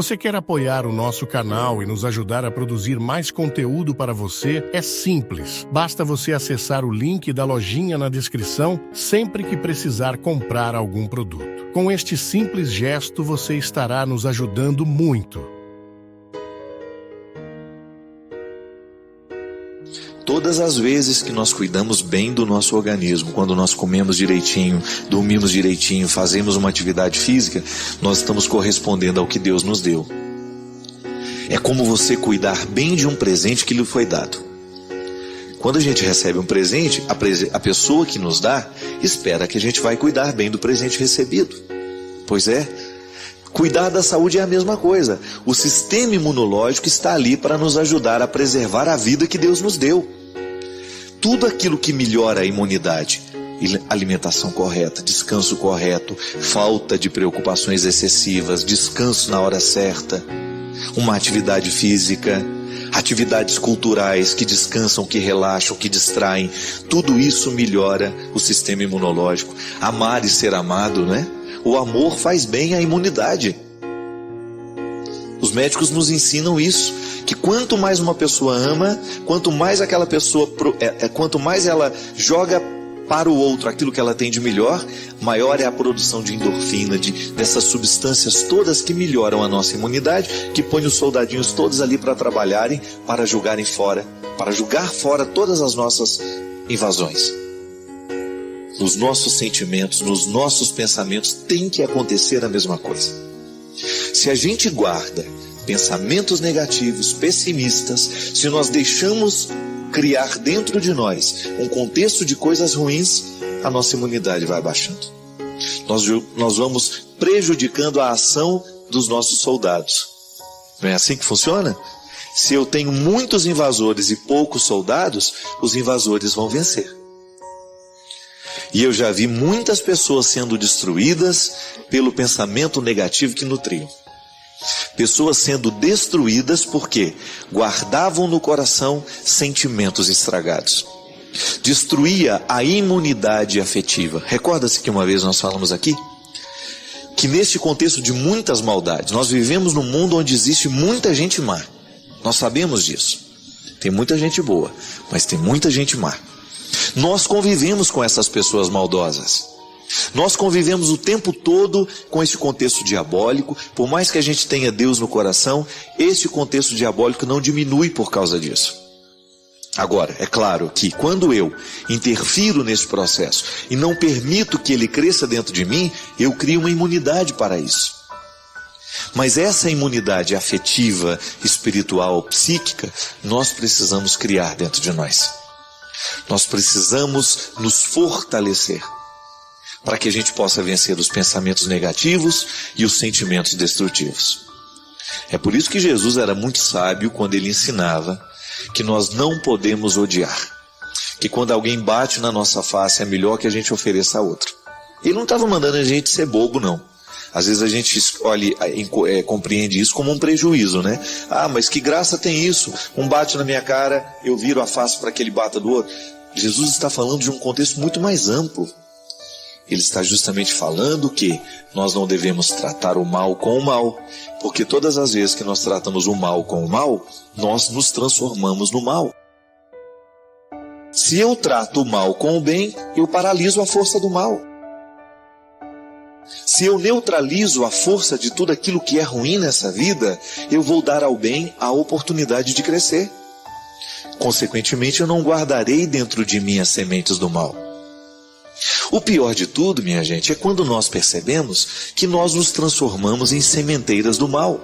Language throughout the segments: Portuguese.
Você quer apoiar o nosso canal e nos ajudar a produzir mais conteúdo para você? É simples. Basta você acessar o link da lojinha na descrição sempre que precisar comprar algum produto. Com este simples gesto, você estará nos ajudando muito. Todas as vezes que nós cuidamos bem do nosso organismo, quando nós comemos direitinho, dormimos direitinho, fazemos uma atividade física, nós estamos correspondendo ao que Deus nos deu. É como você cuidar bem de um presente que lhe foi dado. Quando a gente recebe um presente, a pessoa que nos dá espera que a gente vai cuidar bem do presente recebido. Pois é, cuidar da saúde é a mesma coisa. O sistema imunológico está ali para nos ajudar a preservar a vida que Deus nos deu. Tudo aquilo que melhora a imunidade, alimentação correta, descanso correto, falta de preocupações excessivas, descanso na hora certa, uma atividade física, atividades culturais que descansam, que relaxam, que distraem, tudo isso melhora o sistema imunológico. Amar e ser amado, né? O amor faz bem à imunidade. Os médicos nos ensinam isso, que quanto mais uma pessoa ama, quanto mais aquela pessoa, quanto mais ela joga para o outro aquilo que ela tem de melhor, maior é a produção de endorfina, dessas substâncias todas que melhoram a nossa imunidade, que põem os soldadinhos todos ali para trabalharem, para julgar fora todas as nossas invasões. Nos nossos sentimentos, nos nossos pensamentos, tem que acontecer a mesma coisa. Se a gente guarda pensamentos negativos, pessimistas, se nós deixamos criar dentro de nós um contexto de coisas ruins, a nossa imunidade vai baixando. Nós vamos prejudicando a ação dos nossos soldados. Não é assim que funciona? Se eu tenho muitos invasores e poucos soldados, os invasores vão vencer. E eu já vi muitas pessoas sendo destruídas pelo pensamento negativo que nutriam. Pessoas sendo destruídas porque guardavam no coração sentimentos estragados. Destruía a imunidade afetiva. Recorda-se que uma vez nós falamos aqui que neste contexto de muitas maldades, nós vivemos num mundo onde existe muita gente má. Nós sabemos disso. Tem muita gente boa, mas tem muita gente má. Nós convivemos com essas pessoas maldosas. Nós convivemos o tempo todo com esse contexto diabólico. Por mais que a gente tenha Deus no coração, esse contexto diabólico não diminui por causa disso. Agora, é claro que quando eu interfiro nesse processo e não permito que ele cresça dentro de mim, eu crio uma imunidade para isso. Mas essa imunidade afetiva, espiritual, psíquica, nós precisamos criar dentro de nós. Nós precisamos nos fortalecer para que a gente possa vencer os pensamentos negativos e os sentimentos destrutivos. É por isso que Jesus era muito sábio quando ele ensinava que nós não podemos odiar, que quando alguém bate na nossa face é melhor que a gente ofereça a outro. Ele não estava mandando a gente ser bobo, não. Às vezes a gente compreende isso como um prejuízo, né? Ah, mas que graça tem isso? Um bate na minha cara, eu viro a face para que ele bata do outro. Jesus está falando de um contexto muito mais amplo. Ele está justamente falando que nós não devemos tratar o mal com o mal, porque todas as vezes que nós tratamos o mal com o mal, nós nos transformamos no mal. Se eu trato o mal com o bem, eu paraliso a força do mal. Se eu neutralizo a força de tudo aquilo que é ruim nessa vida, eu vou dar ao bem a oportunidade de crescer. Consequentemente, eu não guardarei dentro de mim as sementes do mal. O pior de tudo, minha gente, é quando nós percebemos que nós nos transformamos em sementeiras do mal.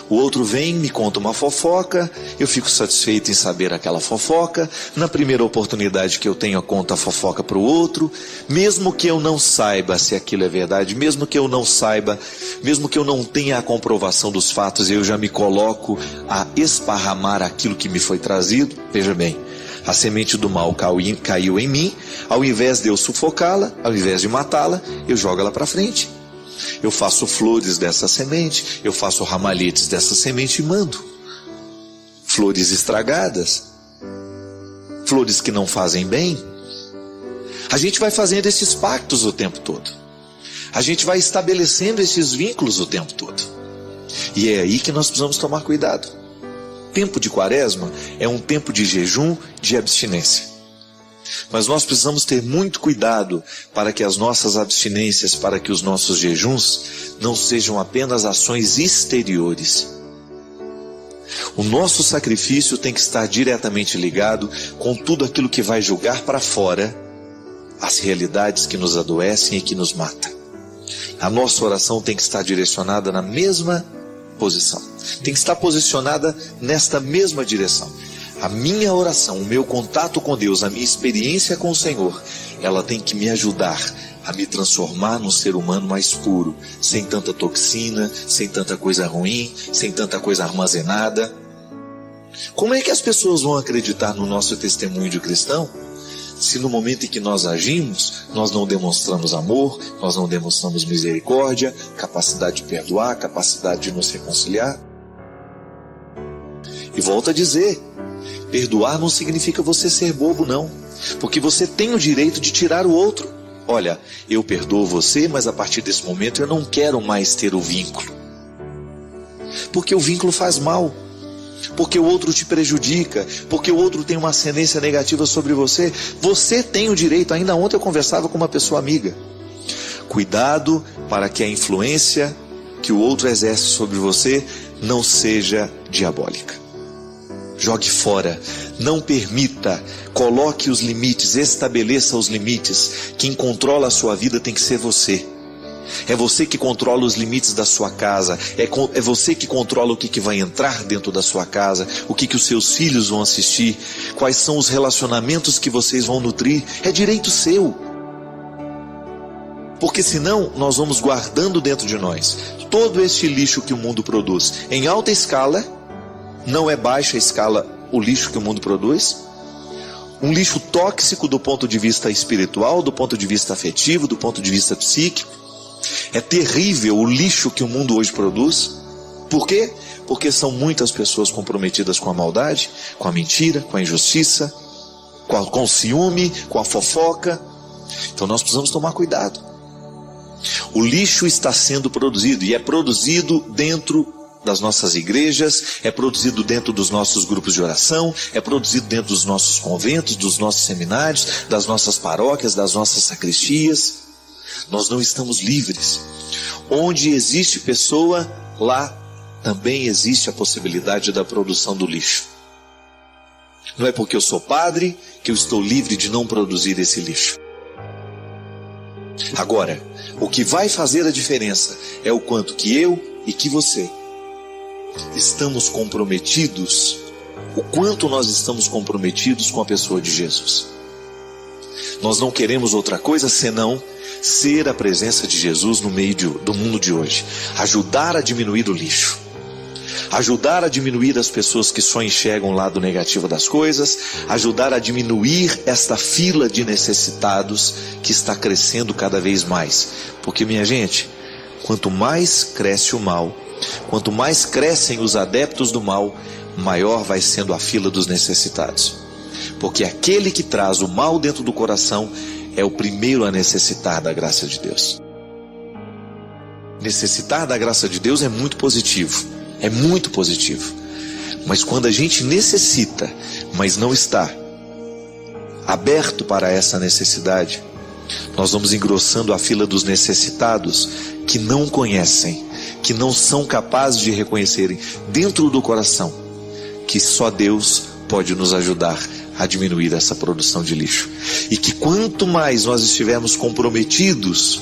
O outro vem, me conta uma fofoca, eu fico satisfeito em saber aquela fofoca, na primeira oportunidade que eu tenho, eu conto a fofoca para o outro, mesmo que eu não saiba se aquilo é verdade, mesmo que eu não saiba, mesmo que eu não tenha a comprovação dos fatos, eu já me coloco a esparramar aquilo que me foi trazido. Veja bem, a semente do mal caiu em mim, ao invés de eu sufocá-la, ao invés de matá-la, eu jogo ela para frente. Eu faço flores dessa semente, eu faço ramalhetes dessa semente e mando. Flores estragadas, flores que não fazem bem. A gente vai fazendo esses pactos o tempo todo. A gente vai estabelecendo esses vínculos o tempo todo. E é aí que nós precisamos tomar cuidado. Tempo de quaresma é um tempo de jejum, de abstinência. Mas nós precisamos ter muito cuidado para que as nossas abstinências, para que os nossos jejuns não sejam apenas ações exteriores. O nosso sacrifício tem que estar diretamente ligado com tudo aquilo que vai julgar para fora as realidades que nos adoecem e que nos matam. A nossa oração tem que estar direcionada na mesma posição. Tem que estar posicionada nesta mesma direção. A minha oração, o meu contato com Deus, a minha experiência com o Senhor, ela tem que me ajudar a me transformar num ser humano mais puro, sem tanta toxina, sem tanta coisa ruim, sem tanta coisa armazenada. Como é que as pessoas vão acreditar no nosso testemunho de cristão, se no momento em que nós agimos, nós não demonstramos amor, nós não demonstramos misericórdia, capacidade de perdoar, capacidade de nos reconciliar? E volto a dizer, perdoar não significa você ser bobo, não. Porque você tem o direito de tirar o outro. Olha, eu perdoo você, mas a partir desse momento eu não quero mais ter o vínculo. Porque o vínculo faz mal. Porque o outro te prejudica. Porque o outro tem uma ascendência negativa sobre você. Você tem o direito. Ainda ontem eu conversava com uma pessoa amiga. Cuidado para que a influência que o outro exerce sobre você não seja diabólica. Jogue fora, não permita, coloque os limites, estabeleça os limites. Quem controla a sua vida tem que ser você. É você que controla os limites da sua casa, é você que controla o que vai entrar dentro da sua casa, o que os seus filhos vão assistir, quais são os relacionamentos que vocês vão nutrir, é direito seu. Porque senão nós vamos guardando dentro de nós todo este lixo que o mundo produz em alta escala. Não é baixa escala o lixo que o mundo produz. Um lixo tóxico do ponto de vista espiritual, do ponto de vista afetivo, do ponto de vista psíquico. É terrível o lixo que o mundo hoje produz. Por quê? Porque são muitas pessoas comprometidas com a maldade, com a mentira, com a injustiça, com o ciúme, com a fofoca. Então nós precisamos tomar cuidado. O lixo está sendo produzido e é produzido dentro das nossas igrejas, é produzido dentro dos nossos grupos de oração, é produzido dentro dos nossos conventos, dos nossos seminários, das nossas paróquias, das nossas sacristias. Nós não estamos livres. Onde existe pessoa, lá também existe a possibilidade da produção do lixo. Não é porque eu sou padre que eu estou livre de não produzir esse lixo. Agora, o que vai fazer a diferença é o quanto que eu e que você estamos comprometidos, o quanto nós estamos comprometidos com a pessoa de Jesus. Nós não queremos outra coisa senão ser a presença de Jesus no meio do mundo de hoje, ajudar a diminuir o lixo, ajudar a diminuir as pessoas que só enxergam o lado negativo das coisas, ajudar a diminuir esta fila de necessitados que está crescendo cada vez mais. Porque, minha gente, quanto mais cresce o mal, quanto mais crescem os adeptos do mal, maior vai sendo a fila dos necessitados. Porque aquele que traz o mal dentro do coração é o primeiro a necessitar da graça de Deus. Necessitar da graça de Deus é muito positivo. É muito positivo. Mas quando a gente necessita, mas não está aberto para essa necessidade, nós vamos engrossando a fila dos necessitados que não conhecem, que não são capazes de reconhecerem dentro do coração que só Deus pode nos ajudar a diminuir essa produção de lixo. E que quanto mais nós estivermos comprometidos,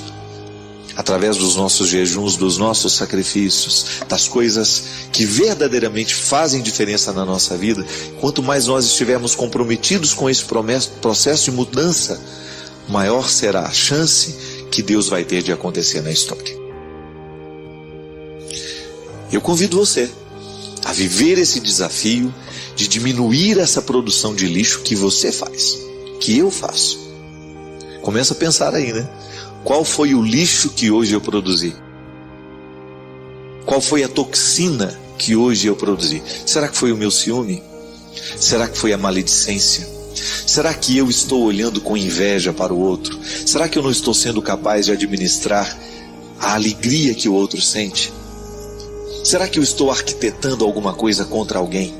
através dos nossos jejuns, dos nossos sacrifícios, das coisas que verdadeiramente fazem diferença na nossa vida, quanto mais nós estivermos comprometidos com esse processo de mudança, maior será a chance que Deus vai ter de acontecer na história. Eu convido você a viver esse desafio de diminuir essa produção de lixo que você faz, que eu faço. Começa a pensar aí, né? Qual foi o lixo que hoje eu produzi? Qual foi a toxina que hoje eu produzi? Será que foi o meu ciúme? Será que foi a maledicência? Será que eu estou olhando com inveja para o outro? Será que eu não estou sendo capaz de administrar a alegria que o outro sente? Será que eu estou arquitetando alguma coisa contra alguém?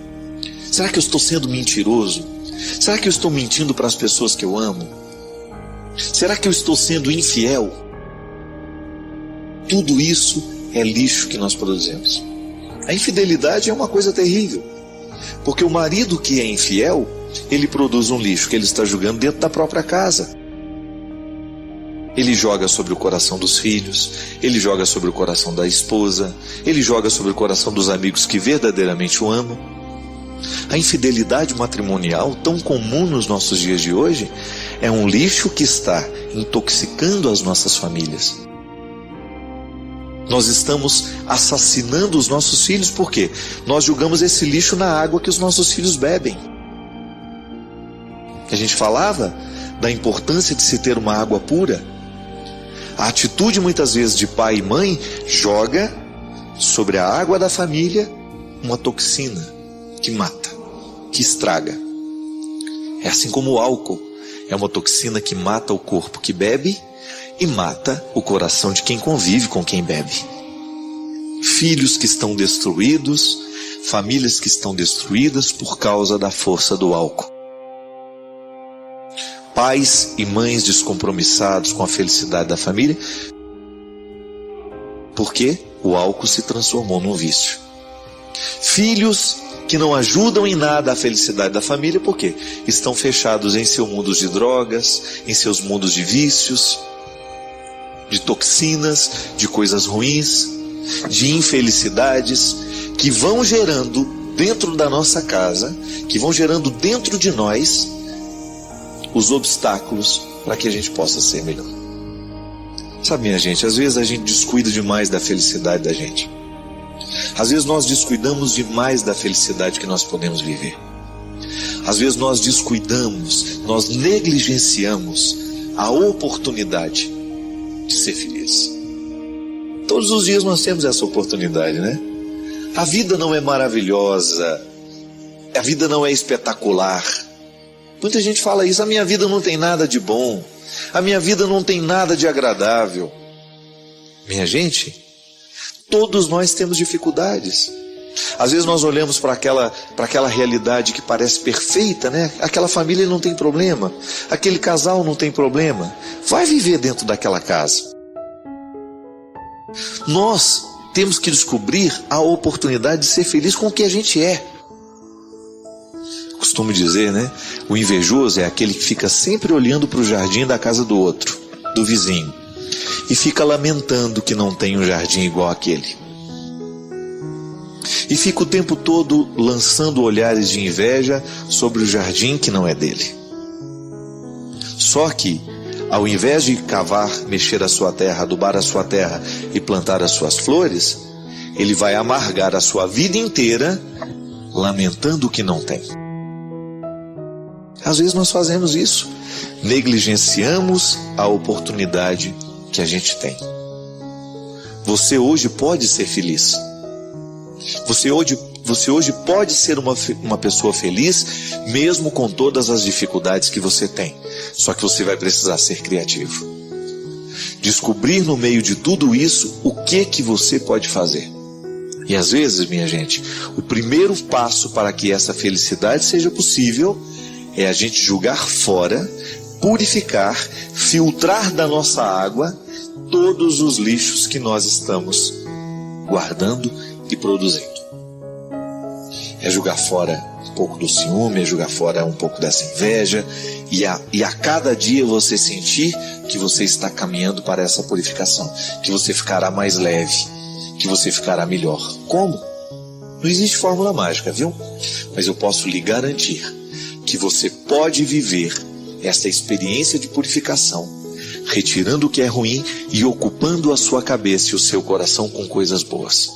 Será que eu estou sendo mentiroso? Será que eu estou mentindo para as pessoas que eu amo? Será que eu estou sendo infiel? Tudo isso é lixo que nós produzimos. A infidelidade é uma coisa terrível, porque o marido que é infiel, ele produz um lixo que ele está jogando dentro da própria casa. Ele joga sobre o coração dos filhos, ele joga sobre o coração da esposa, ele joga sobre o coração dos amigos que verdadeiramente o amam. A infidelidade matrimonial, tão comum nos nossos dias de hoje, é um lixo que está intoxicando as nossas famílias. Nós estamos assassinando os nossos filhos porque nós jogamos esse lixo na água que os nossos filhos bebem. A gente falava da importância de se ter uma água pura. A atitude muitas vezes de pai e mãe joga sobre a água da família uma toxina que mata, que estraga. É assim como o álcool é uma toxina que mata o corpo que bebe e mata o coração de quem convive com quem bebe. Filhos que estão destruídos, famílias que estão destruídas por causa da força do álcool. Pais e mães descompromissados com a felicidade da família, porque o álcool se transformou num vício. Filhos que não ajudam em nada a felicidade da família, porque estão fechados em seus mundos de drogas, em seus mundos de vícios, de toxinas, de coisas ruins, de infelicidades, que vão gerando dentro da nossa casa, que vão gerando dentro de nós os obstáculos para que a gente possa ser melhor. Sabe, minha gente, às vezes a gente descuida demais da felicidade da gente. Às vezes nós descuidamos demais da felicidade que nós podemos viver. Às vezes nós descuidamos, nós negligenciamos a oportunidade de ser feliz. Todos os dias nós temos essa oportunidade, né? A vida não é maravilhosa, a vida não é espetacular. Muita gente fala isso: a minha vida não tem nada de bom, a minha vida não tem nada de agradável. Minha gente, todos nós temos dificuldades. Às vezes nós olhamos para aquela realidade que parece perfeita, né? Aquela família não tem problema, aquele casal não tem problema. Vai viver dentro daquela casa. Nós temos que descobrir a oportunidade de ser feliz com o que a gente é. Costumo dizer, né? O invejoso é aquele que fica sempre olhando para o jardim da casa do outro, do vizinho, e fica lamentando que não tem um jardim igual àquele. E fica o tempo todo lançando olhares de inveja sobre o jardim que não é dele. Só que, ao invés de cavar, mexer a sua terra, adubar a sua terra e plantar as suas flores, ele vai amargar a sua vida inteira lamentando o que não tem. Às vezes nós fazemos isso, negligenciamos a oportunidade que a gente tem. Você hoje pode ser feliz. Você hoje pode ser uma pessoa feliz, mesmo com todas as dificuldades que você tem. Só que você vai precisar ser criativo. Descobrir no meio de tudo isso o que você pode fazer. E às vezes, minha gente, o primeiro passo para que essa felicidade seja possível é a gente jogar fora, purificar, filtrar da nossa água todos os lixos que nós estamos guardando e produzindo. É jogar fora um pouco do ciúme, é jogar fora um pouco dessa inveja, e a cada dia você sentir que você está caminhando para essa purificação, que você ficará mais leve, que você ficará melhor. Como? Não existe fórmula mágica, viu? Mas eu posso lhe garantir que você pode viver essa experiência de purificação, retirando o que é ruim e ocupando a sua cabeça e o seu coração com coisas boas.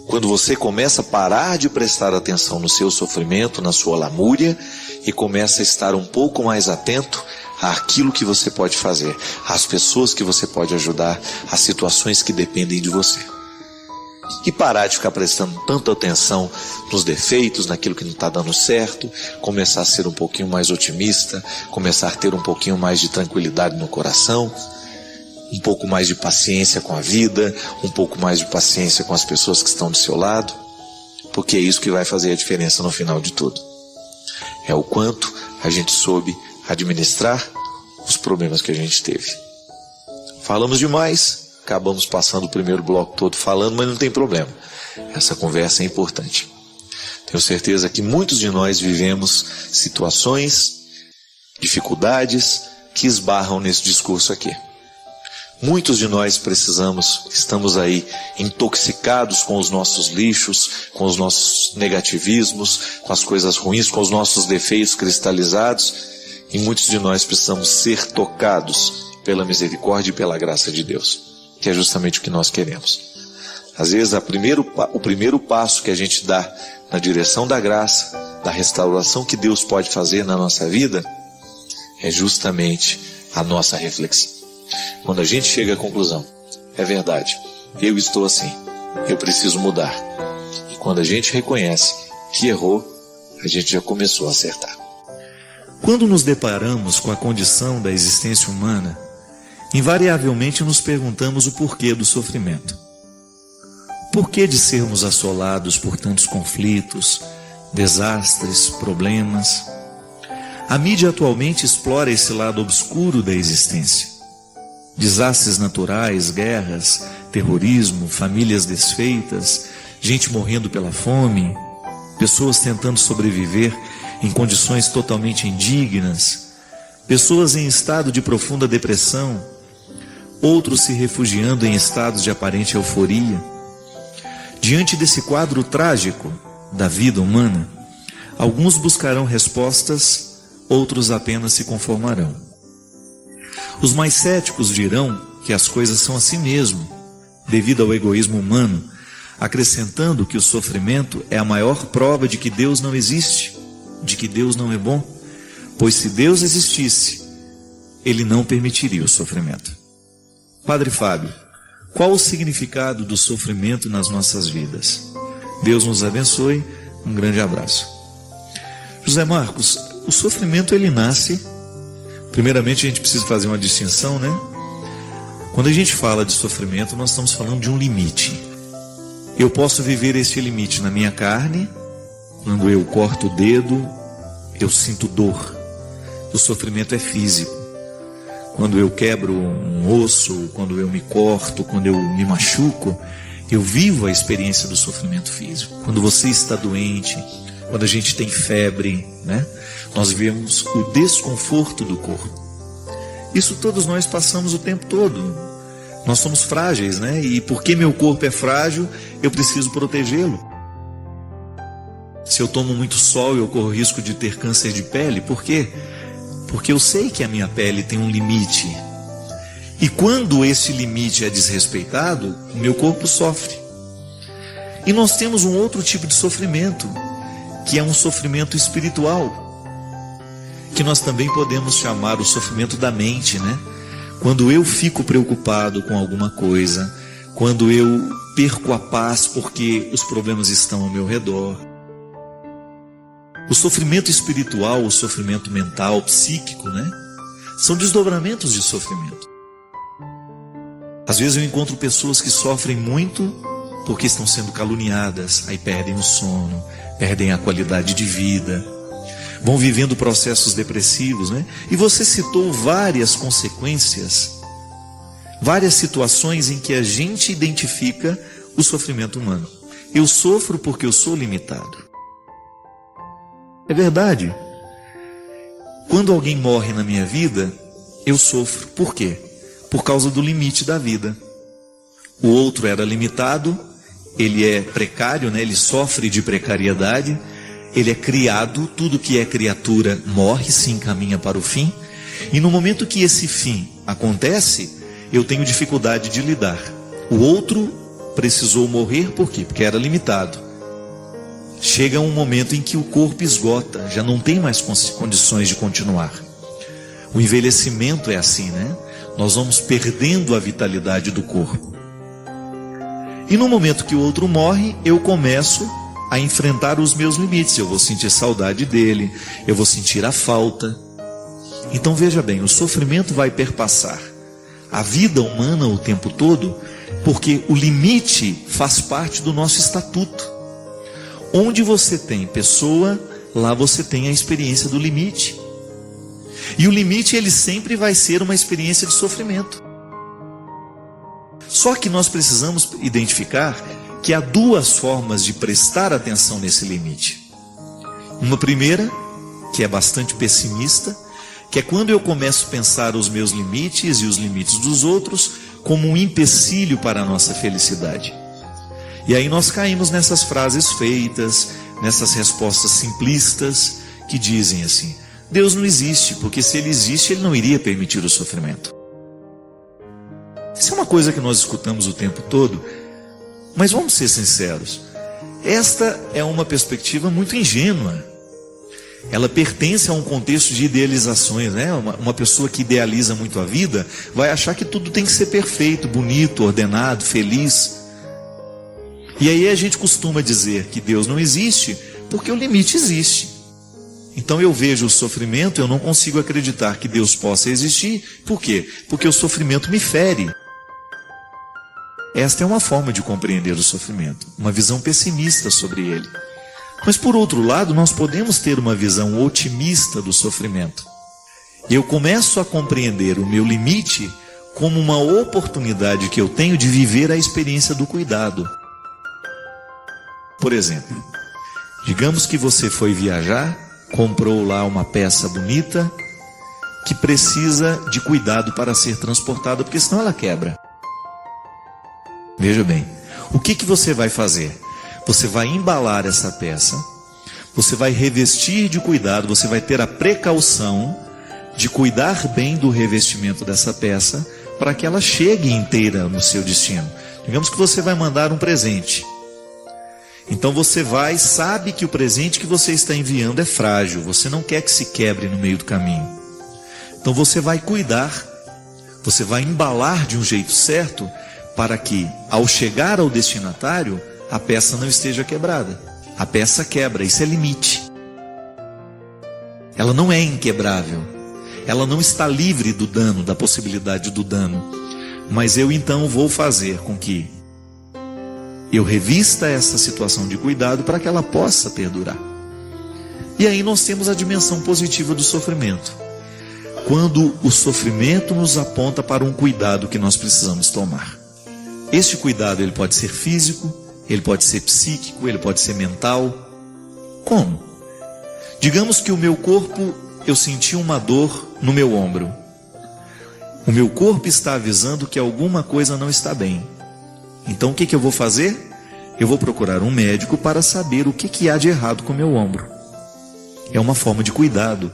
Quando você começa a parar de prestar atenção no seu sofrimento, na sua lamúria, e começa a estar um pouco mais atento àquilo que você pode fazer, às pessoas que você pode ajudar, às situações que dependem de você. E parar de ficar prestando tanta atenção nos defeitos, naquilo que não está dando certo, começar a ser um pouquinho mais otimista, começar a ter um pouquinho mais de tranquilidade no coração um pouco mais de paciência com a vida, um pouco mais de paciência com as pessoas que estão do seu lado, porque é isso que vai fazer a diferença no final de tudo. É o quanto a gente soube administrar os problemas que a gente teve. Falamos demais, acabamos passando o primeiro bloco todo falando, mas não tem problema. Essa conversa é importante. Tenho certeza que muitos de nós vivemos situações, dificuldades que esbarram nesse discurso aqui. Muitos de nós estamos aí intoxicados com os nossos lixos, com os nossos negativismos, com as coisas ruins, com os nossos defeitos cristalizados, e muitos de nós precisamos ser tocados pela misericórdia e pela graça de Deus, que é justamente o que nós queremos. Às vezes o primeiro passo que a gente dá na direção da graça, da restauração que Deus pode fazer na nossa vida, é justamente a nossa reflexão. Quando a gente chega à conclusão, é verdade, eu estou assim, eu preciso mudar. E quando a gente reconhece que errou, a gente já começou a acertar. Quando nos deparamos com a condição da existência humana, invariavelmente nos perguntamos o porquê do sofrimento. Por que de sermos assolados por tantos conflitos, desastres, problemas? A mídia atualmente explora esse lado obscuro da existência. Desastres naturais, guerras, terrorismo, famílias desfeitas, gente morrendo pela fome, pessoas tentando sobreviver em condições totalmente indignas, pessoas em estado de profunda depressão, outros se refugiando em estados de aparente euforia. Diante desse quadro trágico da vida humana, alguns buscarão respostas, outros apenas se conformarão. Os mais céticos dirão que as coisas são assim mesmo, devido ao egoísmo humano, acrescentando que o sofrimento é a maior prova de que Deus não existe, de que Deus não é bom, pois se Deus existisse, Ele não permitiria o sofrimento. Padre Fábio, qual o significado do sofrimento nas nossas vidas? Deus nos abençoe, um grande abraço. José Marcos, o sofrimento ele nasce, primeiramente a gente precisa fazer uma distinção, né? Quando a gente fala de sofrimento, nós estamos falando de um limite. Eu posso viver esse limite na minha carne, quando eu corto o dedo, eu sinto dor. O sofrimento é físico. Quando eu quebro um osso, quando eu me corto, quando eu me machuco, eu vivo a experiência do sofrimento físico. Quando você está doente, quando a gente tem febre, né? Nós vivemos o desconforto do corpo. Isso todos nós passamos o tempo todo. Nós somos frágeis, né? E porque meu corpo é frágil, eu preciso protegê-lo. Se eu tomo muito sol, eu corro risco de ter câncer de pele. Por quê? Porque eu sei que a minha pele tem um limite. E quando esse limite é desrespeitado, o meu corpo sofre. E nós temos um outro tipo de sofrimento, que é um sofrimento espiritual, que nós também podemos chamar o sofrimento da mente, né? Quando eu fico preocupado com alguma coisa, quando eu perco a paz porque os problemas estão ao meu redor. O sofrimento espiritual, o sofrimento mental, psíquico, né? São desdobramentos de sofrimento. Às vezes eu encontro pessoas que sofrem muito porque estão sendo caluniadas, aí perdem o sono, perdem a qualidade de vida, vão vivendo processos depressivos, né? E você citou várias consequências, várias situações em que a gente identifica o sofrimento humano. Eu sofro porque eu sou limitado. É verdade. Quando alguém morre na minha vida, eu sofro. Por quê? Por causa do limite da vida. O outro era limitado, ele é precário, né? Ele sofre de precariedade, ele é criado, tudo que é criatura morre, se encaminha para o fim, e no momento que esse fim acontece, eu tenho dificuldade de lidar. O outro precisou morrer, por quê? Porque era limitado. Chega um momento em que o corpo esgota, já não tem mais condições de continuar. O envelhecimento é assim, né? Nós vamos perdendo a vitalidade do corpo. E no momento que o outro morre, eu começo a enfrentar os meus limites. Eu vou sentir saudade dele, eu vou sentir a falta. Então veja bem, o sofrimento vai perpassar a vida humana o tempo todo, porque o limite faz parte do nosso estatuto. Onde você tem pessoa, lá você tem a experiência do limite. E o limite, ele sempre vai ser uma experiência de sofrimento. Só que nós precisamos identificar que há duas formas de prestar atenção nesse limite. Uma primeira, que é bastante pessimista, que é quando eu começo a pensar os meus limites e os limites dos outros como um empecilho para a nossa felicidade. E aí nós caímos nessas frases feitas, nessas respostas simplistas, que dizem assim: Deus não existe, porque se Ele existe, Ele não iria permitir o sofrimento. Isso é uma coisa que nós escutamos o tempo todo, mas vamos ser sinceros, esta é uma perspectiva muito ingênua. Ela pertence a um contexto de idealizações, né? Uma pessoa que idealiza muito a vida vai achar que tudo tem que ser perfeito, bonito, ordenado, feliz. E aí a gente costuma dizer que Deus não existe porque o limite existe. Então eu vejo o sofrimento, eu não consigo acreditar que Deus possa existir. Por quê? Porque o sofrimento me fere. Esta é uma forma de compreender o sofrimento, uma visão pessimista sobre ele. Mas por outro lado, nós podemos ter uma visão otimista do sofrimento. Eu começo a compreender o meu limite como uma oportunidade que eu tenho de viver a experiência do cuidado. Por exemplo, digamos que você foi viajar, comprou lá uma peça bonita que precisa de cuidado para ser transportada, porque senão ela quebra. Veja bem, o que você vai fazer? Você vai embalar essa peça, você vai revestir de cuidado, você vai ter a precaução de cuidar bem do revestimento dessa peça para que ela chegue inteira no seu destino. Digamos que você vai mandar um presente. Então você sabe que o presente que você está enviando é frágil, você não quer que se quebre no meio do caminho. Então você vai cuidar, você vai embalar de um jeito certo para que, ao chegar ao destinatário, a peça não esteja quebrada. A peça quebra, isso é limite. Ela não é inquebrável. Ela não está livre do dano, da possibilidade do dano. Mas eu então vou fazer com que eu revista essa situação de cuidado para que ela possa perdurar. E aí nós temos a dimensão positiva do sofrimento. Quando o sofrimento nos aponta para um cuidado que nós precisamos tomar. Este cuidado ele pode ser físico, ele pode ser psíquico, ele pode ser mental. Como? Digamos que o meu corpo, eu senti uma dor no meu ombro. O meu corpo está avisando que alguma coisa não está bem. Então o que eu vou fazer? Eu vou procurar um médico para saber o que há de errado com o meu ombro. É uma forma de cuidado.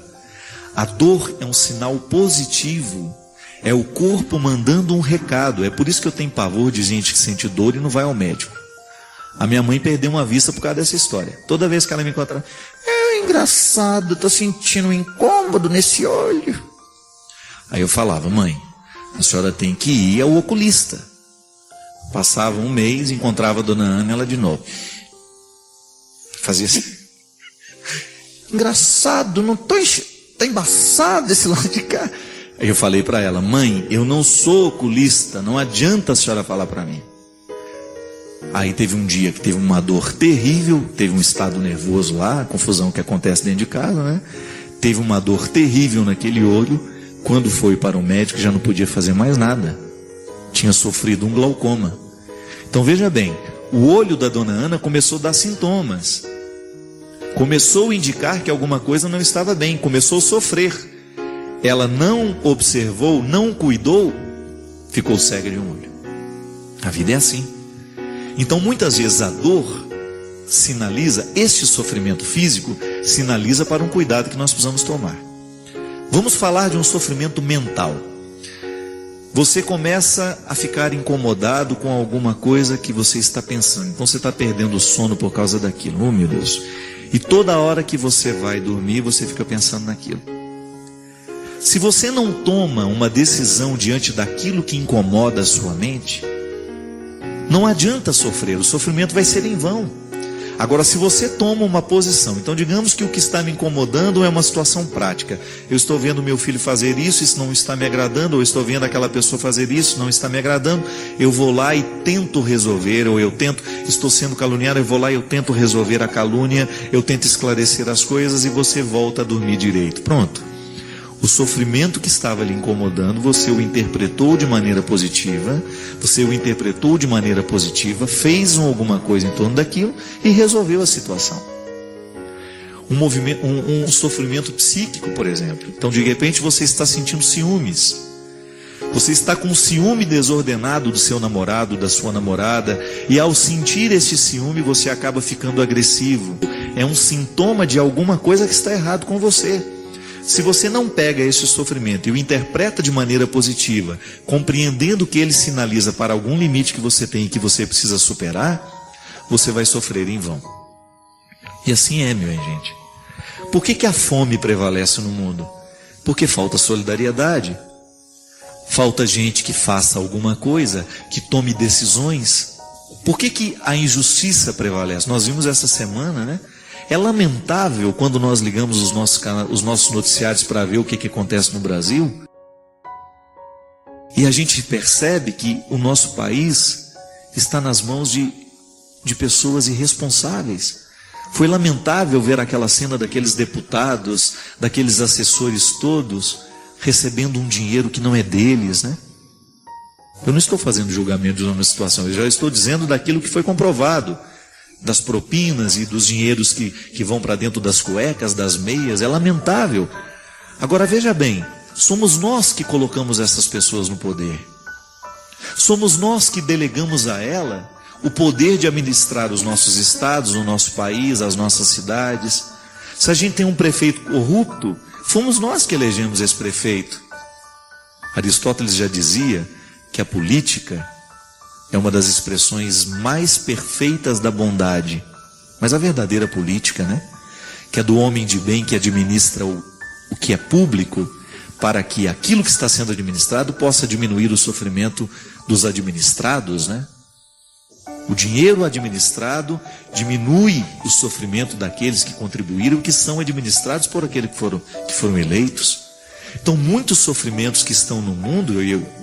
A dor é um sinal positivo. É o corpo mandando um recado. É por isso que eu tenho pavor de gente que sente dor e não vai ao médico. A minha mãe perdeu uma vista por causa dessa história. Toda vez que ela me encontra, é engraçado, estou sentindo um incômodo nesse olho. Aí eu falava, mãe, a senhora tem que ir ao oculista. Passava um mês, encontrava a dona Ana, ela de novo. Fazia assim. Engraçado, não estou tá embaçado esse lado de cá. Aí eu falei para ela, mãe, eu não sou oculista, não adianta a senhora falar para mim. Aí teve um dia que teve uma dor terrível, teve um estado nervoso lá, a confusão que acontece dentro de casa, né? Teve uma dor terrível naquele olho, quando foi para o médico já não podia fazer mais nada. Tinha sofrido um glaucoma. Então veja bem, o olho da dona Ana começou a dar sintomas. Começou a indicar que alguma coisa não estava bem, começou a sofrer. Ela não observou, não cuidou, ficou cega de um olho. A vida é assim. Então muitas vezes a dor sinaliza, este sofrimento físico sinaliza para um cuidado que nós precisamos tomar. Vamos falar de um sofrimento mental. Você começa a ficar incomodado com alguma coisa que você está pensando. Então você está perdendo o sono por causa daquilo. Oh meu Deus. E toda hora que você vai dormir, você fica pensando naquilo. Se você não toma uma decisão diante daquilo que incomoda a sua mente, não adianta sofrer, o sofrimento vai ser em vão. Agora, se você toma uma posição, então digamos que o que está me incomodando é uma situação prática. Eu estou vendo meu filho fazer isso não está me agradando, ou estou vendo aquela pessoa fazer isso, não está me agradando. Eu vou lá e tento resolver, ou estou sendo caluniado, eu vou lá e eu tento resolver a calúnia, eu tento esclarecer as coisas e você volta a dormir direito. Pronto. O sofrimento que estava lhe incomodando, você o interpretou de maneira positiva, fez alguma coisa em torno daquilo e resolveu a situação. Um sofrimento psíquico, por exemplo. Então, de repente, você está sentindo ciúmes. Você está com um ciúme desordenado do seu namorado, da sua namorada, e ao sentir esse ciúme, você acaba ficando agressivo. É um sintoma de alguma coisa que está errado com você. Se você não pega esse sofrimento e o interpreta de maneira positiva, compreendendo que ele sinaliza para algum limite que você tem e que você precisa superar, você vai sofrer em vão. E assim é, minha gente. Por que a fome prevalece no mundo? Porque falta solidariedade. Falta gente que faça alguma coisa, que tome decisões. Por que a injustiça prevalece? Nós vimos essa semana, né? É lamentável quando nós ligamos os nossos noticiários para ver o que acontece no Brasil, e a gente percebe que o nosso país está nas mãos de pessoas irresponsáveis. Foi lamentável ver aquela cena daqueles deputados, daqueles assessores todos, recebendo um dinheiro que não é deles, né? Eu não estou fazendo julgamento de uma situação, eu já estou dizendo daquilo que foi comprovado. Das propinas e dos dinheiros que vão para dentro das cuecas, das meias, é lamentável. Agora veja bem, somos nós que colocamos essas pessoas no poder. Somos nós que delegamos a ela o poder de administrar os nossos estados, o nosso país, as nossas cidades. Se a gente tem um prefeito corrupto, fomos nós que elegemos esse prefeito. Aristóteles já dizia que a política é uma das expressões mais perfeitas da bondade. Mas a verdadeira política, né? Que é do homem de bem que administra o que é público, para que aquilo que está sendo administrado possa diminuir o sofrimento dos administrados, né? O dinheiro administrado diminui o sofrimento daqueles que contribuíram, que são administrados por aqueles que foram eleitos. Então, muitos sofrimentos que estão no mundo,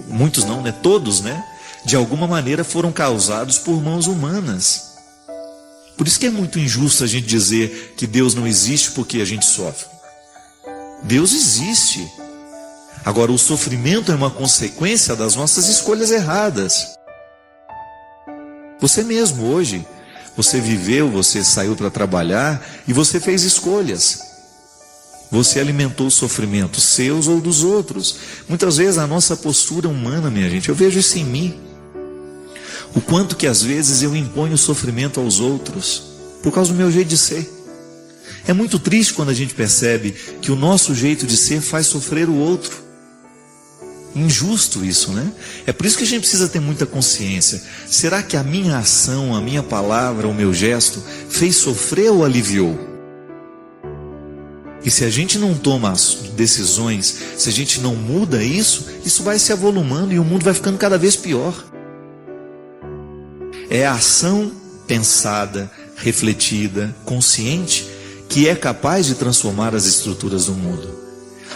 muitos não, né? Todos, né? De alguma maneira foram causados por mãos humanas. Por isso que é muito injusto a gente dizer que Deus não existe porque a gente sofre. Deus existe. Agora, o sofrimento é uma consequência das nossas escolhas erradas. Você mesmo hoje, você viveu, você saiu para trabalhar e você fez escolhas. Você alimentou sofrimentos seus ou dos outros. Muitas vezes a nossa postura humana, minha gente, eu vejo isso em mim. O quanto que às vezes eu imponho sofrimento aos outros, por causa do meu jeito de ser. É muito triste quando a gente percebe que o nosso jeito de ser faz sofrer o outro. Injusto isso, né? É por isso que a gente precisa ter muita consciência. Será que a minha ação, a minha palavra, o meu gesto fez sofrer ou aliviou? E se a gente não toma as decisões, se a gente não muda isso, isso vai se avolumando e o mundo vai ficando cada vez pior. É a ação pensada, refletida, consciente, que é capaz de transformar as estruturas do mundo.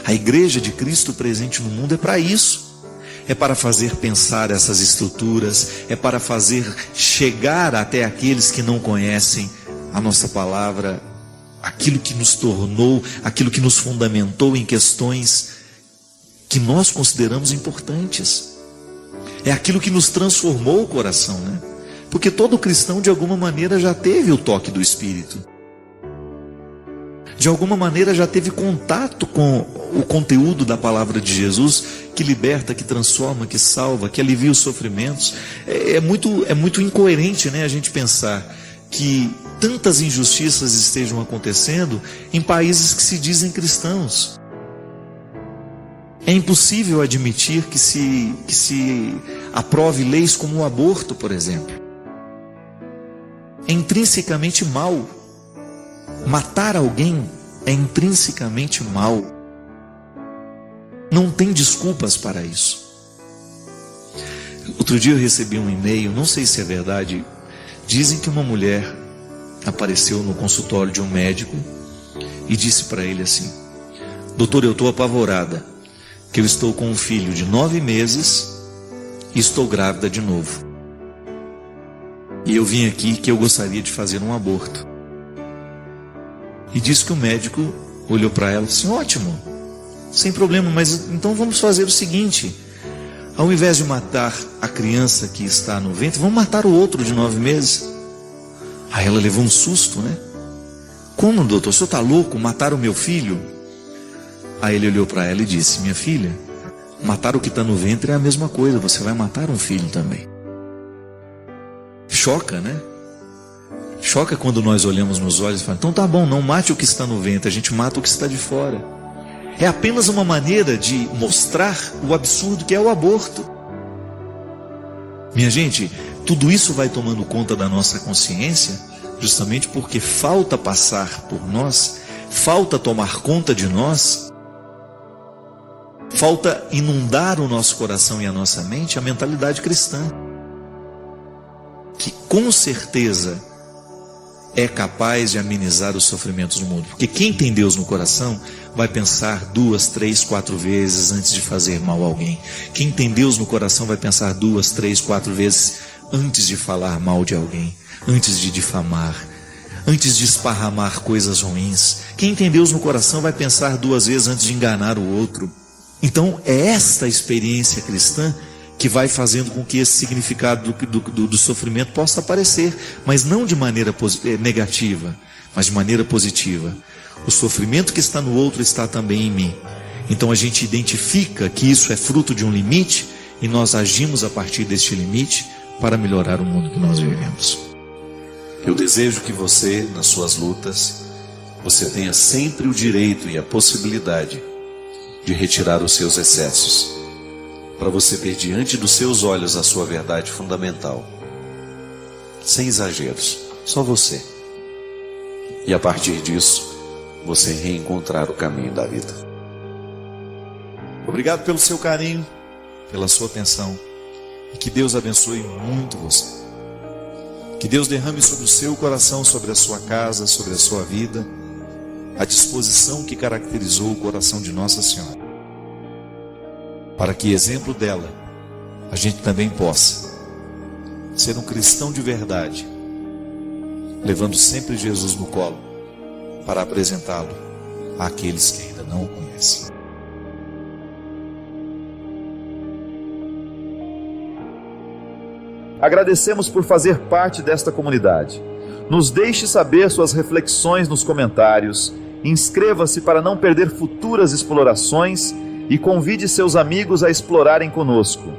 A igreja de Cristo presente no mundo é para isso. É para fazer pensar essas estruturas, é para fazer chegar até aqueles que não conhecem a nossa palavra, aquilo que nos tornou, aquilo que nos fundamentou em questões que nós consideramos importantes. É aquilo que nos transformou o coração, né? Porque todo cristão, de alguma maneira, já teve o toque do Espírito. De alguma maneira, já teve contato com o conteúdo da palavra de Jesus, que liberta, que transforma, que salva, que alivia os sofrimentos. É muito incoerente, né, a gente pensar que tantas injustiças estejam acontecendo em países que se dizem cristãos. É impossível admitir que se aprove leis como o aborto, por exemplo. É intrinsecamente mal. Matar alguém é intrinsecamente mal. Não tem desculpas para isso. Outro dia eu recebi um e-mail, não sei se é verdade. Dizem que uma mulher apareceu no consultório de um médico e disse para ele assim: doutor, eu estou apavorada, que eu estou com um filho de 9 meses e estou grávida de novo. E eu vim aqui que eu gostaria de fazer um aborto. E disse que o médico olhou para ela e disse: ótimo, sem problema, mas então vamos fazer o seguinte: ao invés de matar a criança que está no ventre, vamos matar o outro de 9 meses. Aí ela levou um susto, né? Como, doutor? O senhor está louco? Matar o meu filho? Aí ele olhou para ela e disse: minha filha, matar o que está no ventre é a mesma coisa, você vai matar um filho também. Choca, né? Choca quando nós olhamos nos olhos e falamos: então tá bom, não mate o que está no ventre, a gente mata o que está de fora. É apenas uma maneira de mostrar o absurdo que é o aborto. Minha gente, tudo isso vai tomando conta da nossa consciência, justamente porque falta passar por nós, falta tomar conta de nós, falta inundar o nosso coração e a nossa mente a mentalidade cristã, que com certeza é capaz de amenizar os sofrimentos do mundo. Porque quem tem Deus no coração vai pensar 2, 3, 4 vezes antes de fazer mal a alguém. Quem tem Deus no coração vai pensar 2, 3, 4 vezes antes de falar mal de alguém, antes de difamar, antes de esparramar coisas ruins. Quem tem Deus no coração vai pensar 2 vezes antes de enganar o outro. Então é esta experiência cristã que vai fazendo com que esse significado do sofrimento possa aparecer, mas não de maneira negativa, mas de maneira positiva. O sofrimento que está no outro está também em mim. Então a gente identifica que isso é fruto de um limite e nós agimos a partir deste limite para melhorar o mundo que nós vivemos. Eu desejo que você, nas suas lutas, você tenha sempre o direito e a possibilidade de retirar os seus excessos, para você ver diante dos seus olhos a sua verdade fundamental, sem exageros, só você. E a partir disso, você reencontrar o caminho da vida. Obrigado pelo seu carinho, pela sua atenção, e que Deus abençoe muito você. Que Deus derrame sobre o seu coração, sobre a sua casa, sobre a sua vida, a disposição que caracterizou o coração de Nossa Senhora, para que, exemplo dela, a gente também possa ser um cristão de verdade, levando sempre Jesus no colo, para apresentá-lo àqueles que ainda não o conhecem. Agradecemos por fazer parte desta comunidade. Nos deixe saber suas reflexões nos comentários, inscreva-se para não perder futuras explorações e convide seus amigos a explorarem conosco.